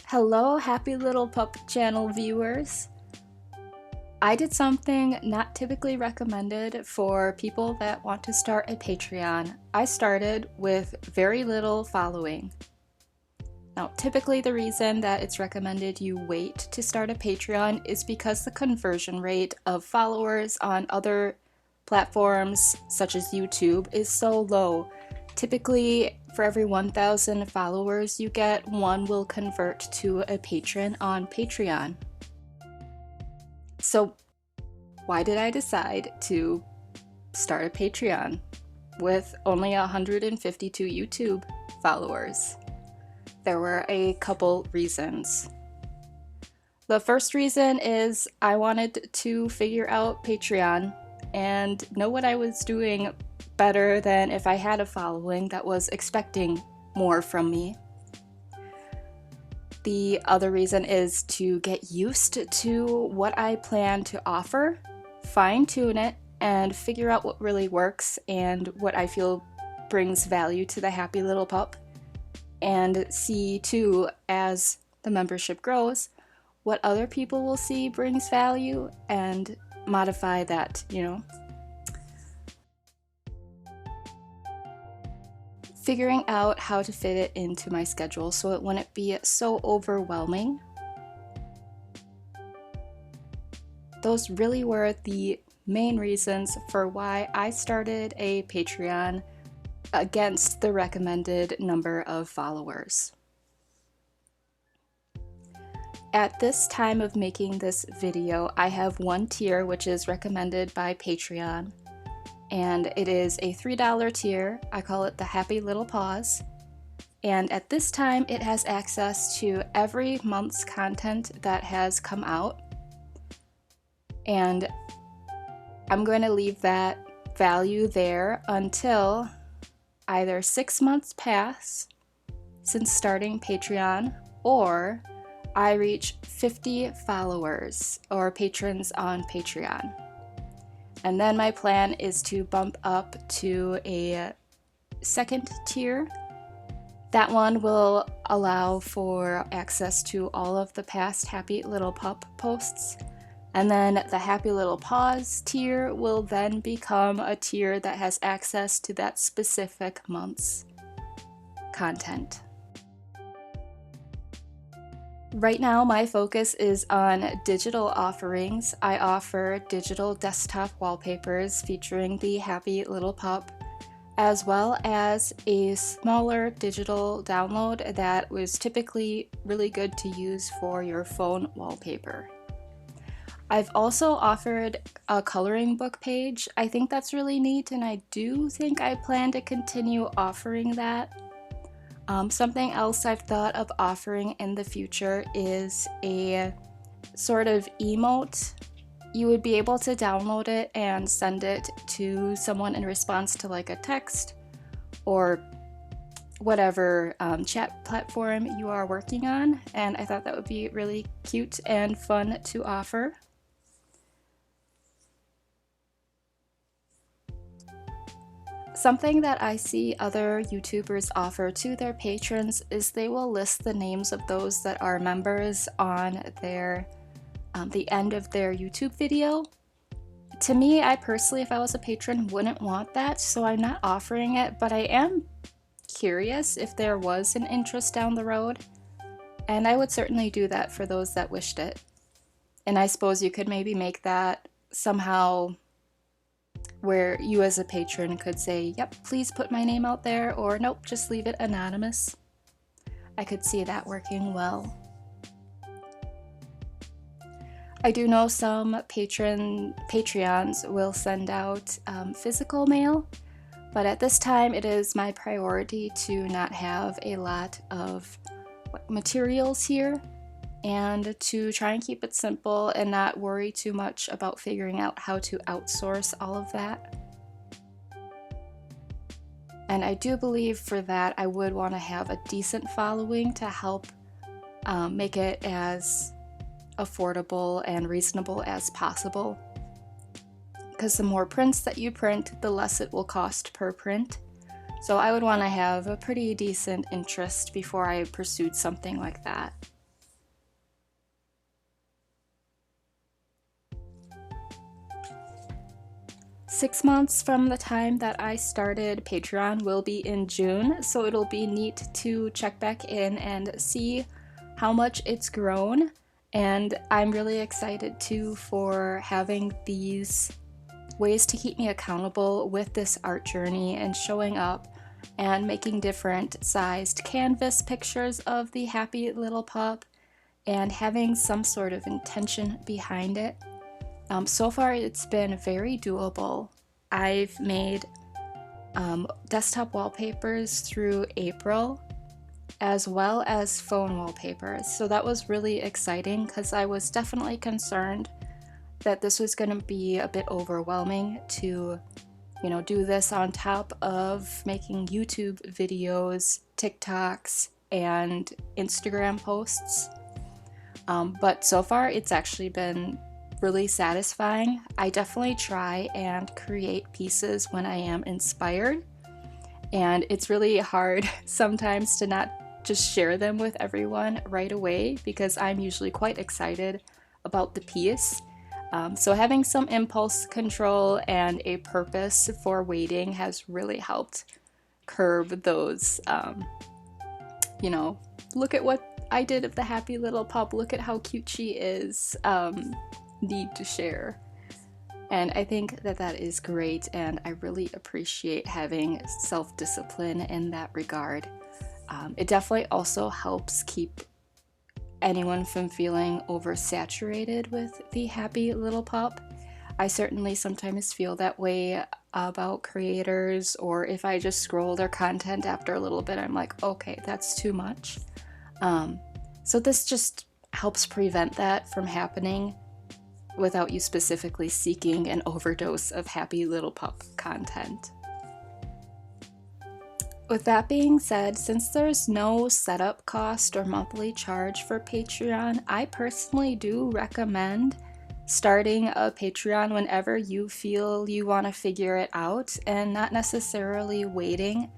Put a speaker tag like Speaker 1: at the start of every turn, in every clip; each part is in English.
Speaker 1: Hello, happy little pup channel viewers. I did something not typically recommended for people that want to start a Patreon. I started with very little following. Now, typically the reason that it's recommended you wait to start a Patreon is because the conversion rate of followers on other platforms such as YouTube is so low. Typically, for every 1,000 followers you get, one will convert to a patron on Patreon. So, why did I decide to start a Patreon with only 152 YouTube followers? There were a couple reasons. The first reason is I wanted to figure out Patreon and know what I was doing better than if I had a following that was expecting more from me. The other reason is to get used to what I plan to offer, fine-tune it, and figure out what really works and what I feel brings value to the happy little pup. And see, too, as the membership grows, what other people will see brings value and modify that, Figuring out how to fit it into my schedule so it wouldn't be so overwhelming. Those really were the main reasons for why I started a Patreon against the recommended number of followers. At this time of making this video, I have one tier which is recommended by Patreon, and it is a $3 tier. I call it the Happy Little Paws, and at this time it has access to every month's content that has come out, and I'm going to leave that value there until either 6 months pass since starting Patreon, or I reach 50 followers or patrons on Patreon. And then my plan is to bump up to a second tier. That one will allow for access to all of the past Happy Little Pup posts. And then the Happy Little Paws tier will then become a tier that has access to that specific month's content. Right now, my focus is on digital offerings. I offer digital desktop wallpapers featuring the Happy Little Pup, as well as a smaller digital download that was typically really good to use for your phone wallpaper. I've also offered a coloring book page. I think that's really neat, and I do think I plan to continue offering that. Something else I've thought of offering in the future is a sort of emote. You would be able to download it and send it to someone in response to like a text or whatever chat platform you are working on, and I thought that would be really cute and fun to offer. Something that I see other YouTubers offer to their patrons is they will list the names of those that are members on their the end of their YouTube video. To me, I personally, if I was a patron, wouldn't want that, so I'm not offering it, but I am curious if there was an interest down the road, and I would certainly do that for those that wished it. And I suppose you could maybe make that somehow where you as a patron could say, yep, please put my name out there, or nope, just leave it anonymous. I could see that working well. I do know some Patreons will send out physical mail, but at this time it is my priority to not have a lot of materials here, and to try and keep it simple and not worry too much about figuring out how to outsource all of that. And I do believe for that I would want to have a decent following to help make it as affordable and reasonable as possible. Because the more prints that you print, the less it will cost per print. So I would want to have a pretty decent interest before I pursued something like that. 6 months from the time that I started Patreon will be in June, so it'll be neat to check back in and see how much it's grown. And I'm really excited too for having these ways to keep me accountable with this art journey and showing up and making different sized canvas pictures of the happy little pup and having some sort of intention behind it. So far, it's been very doable. I've made desktop wallpapers through April, as well as phone wallpapers. So that was really exciting because I was definitely concerned that this was going to be a bit overwhelming to, do this on top of making YouTube videos, TikToks, and Instagram posts. But so far, it's actually been really satisfying. I definitely try and create pieces when I am inspired, and it's really hard sometimes to not just share them with everyone right away because I'm usually quite excited about the piece. So having some impulse control and a purpose for waiting has really helped curb those, look at what I did of the happy little pup, look at how cute she is, need to share. And I think that that is great, and I really appreciate having self-discipline in that regard. It definitely also helps keep anyone from feeling oversaturated with the happy little pup. I certainly sometimes feel that way about creators, or if I just scroll their content after a little bit, I'm like, okay, that's too much. So this just helps prevent that from happening without you specifically seeking an overdose of happy little pup content. With that being said, since there's no setup cost or monthly charge for Patreon, I personally do recommend starting a Patreon whenever you feel you want to figure it out and not necessarily waiting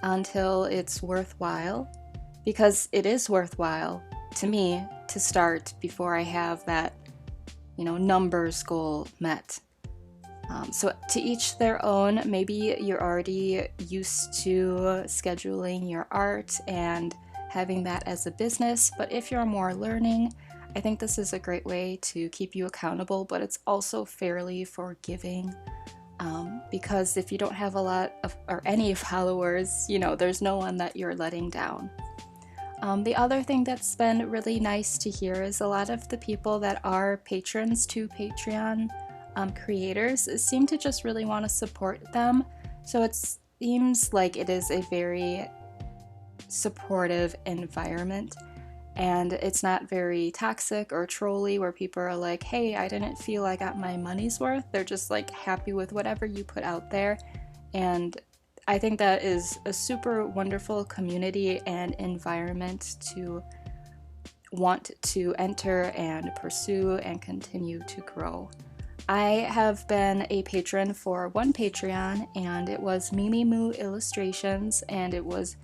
Speaker 1: until it's worthwhile, because it is worthwhile to me to start before I have that, numbers goal met. So to each their own. Maybe you're already used to scheduling your art and having that as a business, but if you're more learning, I think this is a great way to keep you accountable, but it's also fairly forgiving, because if you don't have a lot of or any followers, there's no one that you're letting down. The other thing that's been really nice to hear is a lot of the people that are patrons to Patreon creators seem to just really want to support them. So it seems like it is a very supportive environment, and it's not very toxic or trolly where people are like, hey, I didn't feel I got my money's worth. They're just like happy with whatever you put out there. And I think that is a super wonderful community and environment to want to enter and pursue and continue to grow. I have been a patron for one Patreon, and it was Mimi Moo Illustrations, and it was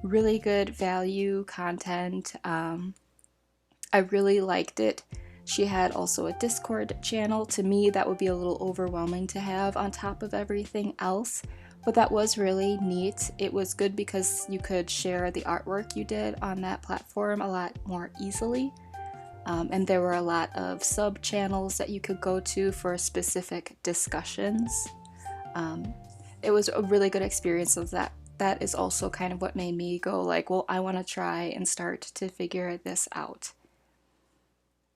Speaker 1: really good value content. I really liked it. She had also a Discord channel. To me, that would be a little overwhelming to have on top of everything else, but that was really neat. It was good because you could share the artwork you did on that platform a lot more easily. And there were a lot of sub-channels that you could go to for specific discussions. It was a really good experience of that. That is also kind of what made me go like, well, I want to try and start to figure this out.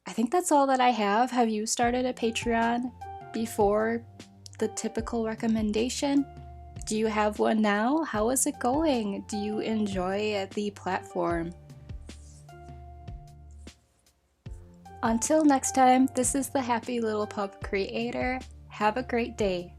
Speaker 1: I think that's all that I have. Have you started a Patreon before the typical recommendation? Do you have one now? How is it going? Do you enjoy the platform? Until next time, this is the Happy Little Pup Creator. Have a great day.